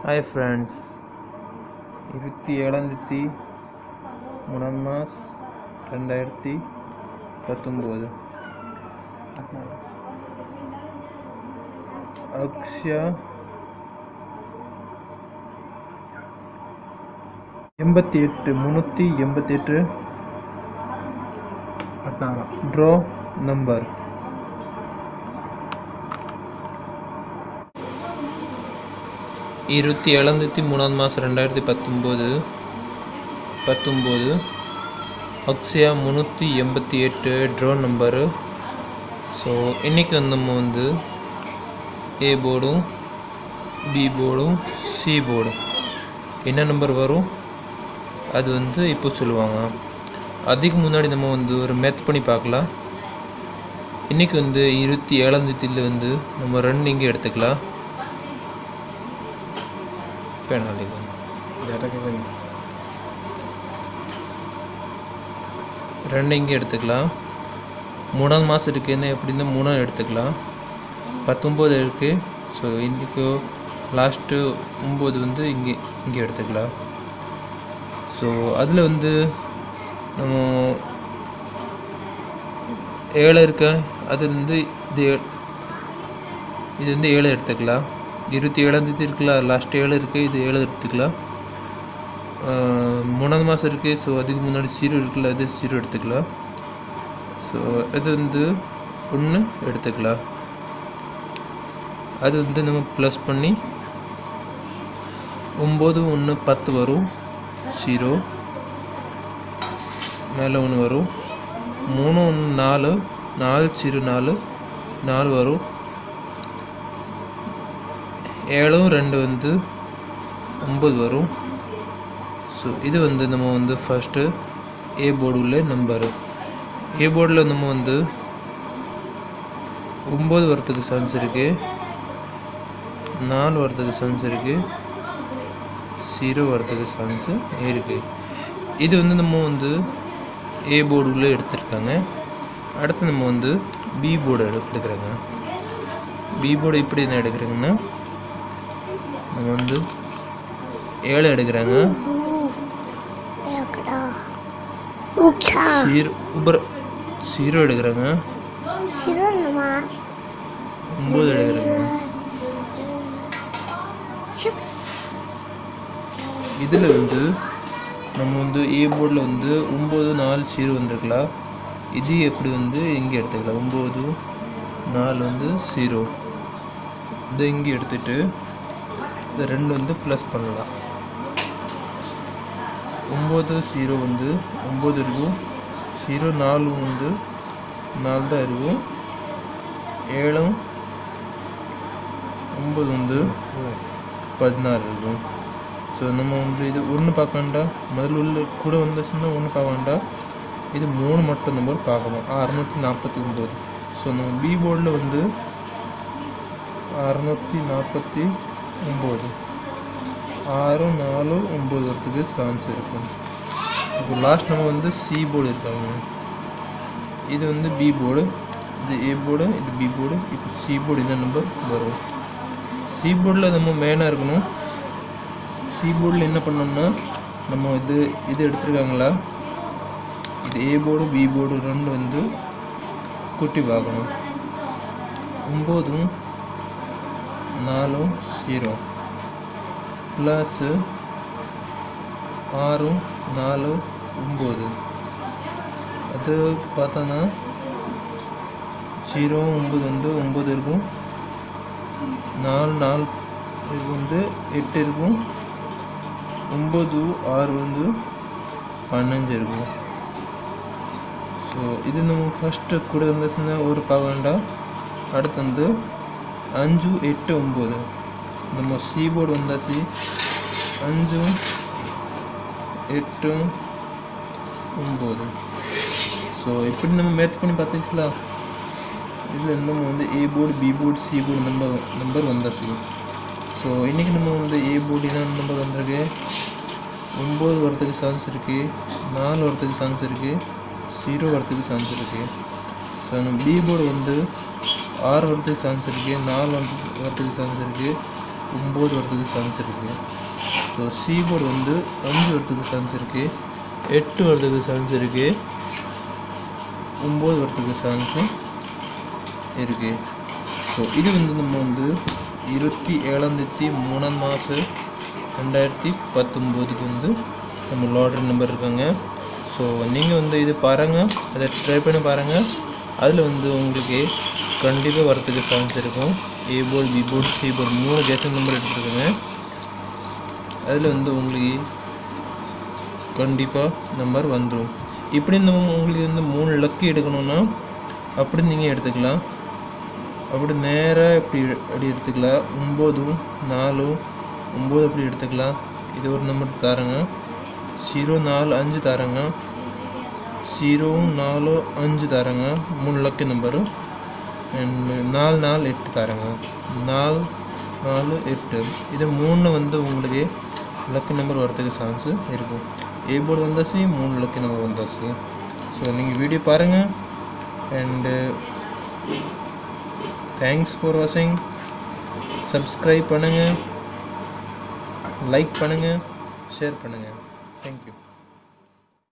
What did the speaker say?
Hi friends, 27 3 mass 2019 Akshaya 388 draw number 27 mass 2019 Akshaya 388 draw number. So இன்றைக்கி நம்ம வந்து ஏ போர்டும் பி போர்டும் சி போர்டும் என்ன நம்பர் வரும் அது வந்து இப்போ சொல்லுவாங்க. அதுக்கு முன்னாடி நம்ம வந்து ஒரு மேத் பண்ணி பார்க்கலாம். இன்றைக்கி வந்து 27 வந்து நம்ம 2 இங்கே எடுத்துக்கலாம். ரெண்டு இங்கே எடுத்துக்கலாம். 3 மாதம் இருக்குதுன்னு எப்படின்னா 3 எடுத்துக்கலாம். 19 இருக்குது. ஸோ இன்றைக்கு லாஸ்ட்டு 9 வந்து இங்கே எடுத்துக்கலாம். ஸோ அதில் வந்து நம்ம 7 இருக்க அது வந்து இது வந்து 7 எடுத்துக்கலாம். 27 இருக்குல்ல, லாஸ்ட் 7 இருக்குது, இது 7 எடுத்துக்கலாம். 3 மாதம் இருக்குது. ஸோ அதுக்கு முன்னாடி 0 இருக்குல்ல, அது 0 எடுத்துக்கலாம். ஸோ அது வந்து 1 எடுத்துக்கலாம். அது வந்து நம்ம ப்ளஸ் பண்ணி 9 1 10 வரும். 0 மேலே 1 வரும். 3 1 4 4 0 4 4 வரும். 7 2 வந்து 9 வரும். ஸோ இது வந்து நம்ம வந்து ஃபஸ்ட்டு ஏ போர்டு உள்ள நம்பரு. ஏ போர்டில் நம்ம வந்து 9 வரத்துக்கு சான்ஸ் இருக்குது, 4 வரத்துக்கு சான்ஸ் இருக்குது, 0 வரத்துக்கு சான்ஸு இருக்குது. இது வந்து நம்ம வந்து ஏ போர்டு உள்ளே எடுத்துருக்காங்க. அடுத்து நம்ம வந்து பி போர்டு எடுத்துக்கிறாங்க. பி போர்டு இப்படி என்ன எடுக்கிறாங்கன்னா நம்ம வந்து 7 எடுக்கிறாங்க. 0 எடுக்கிறாங்க. 9 எடுக்கிறாங்க. இதில் வந்து நம்ம வந்து ஏ போர்டில் வந்து 9 4 0 வந்துருக்கலாம். இது எப்படி வந்து இங்கே எடுத்துக்கலாம். 9 4 வந்து 0 இதை இங்கே எடுத்துகிட்டு இந்த 2 வந்து ப்ளஸ் பண்ணலாம். 9 0 வந்து 9 இருக்கும். 0 4 வந்து 4 தான் இருக்கும். 7 9 வந்து 16 இருக்கும். ஸோ நம்ம வந்து இது 1 பார்க்க வேண்டாம். முதல்ல உள்ள கூட வந்துச்சுன்னா 1 பார்க்க வேண்டாம். இது 3 மட்டும் நம்பர் பார்க்கணும். 649. ஸோ நம்ம பி போர்டில் வந்து 649 6 4 9 வரத்துக்கு சான்ஸ் இருக்கும். இப்போ லாஸ்ட் நம்ம வந்து சி போர்டு இருக்காங்க. இது வந்து பி போர்டு, இது ஏ போர்டு, இது பி போர்டு. இப்போ சி போர்டு இந்த நம்பர் வரும். சி போர்டில் நம்ம மெயினாக இருக்கணும். சி போர்டில் என்ன பண்ணோம்னா நம்ம இது எடுத்துருக்காங்களா, இது ஏ போர்டு பி போர்டு 2 வந்து கூட்டி பார்க்கணும். 9 4 0 ப்ளஸ் 6 4 9 அது பார்த்தோன்னா 0 9 வந்து 9 இருக்கும். 4 4 இது வந்து 8 இருக்கும். 9 6 வந்து 15 இருக்கும். ஸோ இது நம்ம ஃபஸ்ட்டு கூட வந்துச்சுன்னா ஒரு பார்க்க வேண்டாம். அடுத்து வந்து 5 8 9 நம்ம சி போர்டு வந்தாச்சு. 5 8 9. ஸோ இப்படி நம்ம மேட்ச் பண்ணி பார்த்துக்கலாம். இதில் நம்ம வந்து A board B board C board number வந்தாச்சு. ஸோ இன்றைக்கி நம்ம வந்து ஏ போர்டு என்ன நம்பர் வந்திருக்கு, 9 வரத்துக்கு சான்ஸ் இருக்குது, 4 வரத்துக்கு சான்ஸ் இருக்குது, 0 வரத்துக்கு சான்ஸ் இருக்குது. ஸோ நம்ம பி போர்டு வந்து 6 வரத்துக்கு சான்ஸ் இருக்குது, 4 வரத்துக்கு சான்ஸ் இருக்குது, 9 வரதுக்கு சான்ஸ் இருக்குது. ஸோ சி போர்டு வந்து 5 வரதுக்கு சான்ஸ் இருக்குது, 8 வரதுக்கு சான்ஸ் இருக்குது, 9 வரதுக்கு சான்ஸு இருக்குது. ஸோ இது வந்து நம்ம வந்து 27/3/2019 வந்து நம்ம லாட்ரி நம்பர் இருக்காங்க. ஸோ நீங்கள் வந்து இது பாருங்கள், அதை ட்ரை பண்ணி பாருங்கள். அதில் வந்து உங்களுக்கு கண்டிப்பாக வரத்துக்கு சான்ஸ் இருக்கும். A board, B board, C board 3 casing number எடுத்துருக்குங்க. அதில் வந்து உங்களுக்கு கண்டிப்பாக நம்பர் வந்துடும். இப்படி உங்களுக்கு வந்து 3 லக்கு எடுக்கணும்னா அப்படி நீங்கள் எடுத்துக்கலாம். அப்படி நேராக அப்படி எடுத்துக்கலாம். 9, 4, 9 அப்படி எடுத்துக்கலாம். இது ஒரு நம்பர் தாரங்க. 0, 4, 5 தாரங்க. 0, 4, 5 தாரங்க. 3 luck number. அண்ட் 4, 4, 8 தாரங்க. 4, 4, 8 இது 3 வந்து உங்களுக்கு லக்கு நம்பர் வரதுக்கு சான்ஸு இருக்கும். ஏ போர்டு வந்தாச்சு, 3 லக்கு நம்பர் வந்தாச்சு. ஸோ நீங்கள் வீடியோ பாருங்கள். அண்டு தேங்க்ஸ் ஃபார் வாட்சிங். சப்ஸ்கிரைப் பண்ணுங்கள், லைக் பண்ணுங்கள், ஷேர் பண்ணுங்கள். தேங்க்யூ.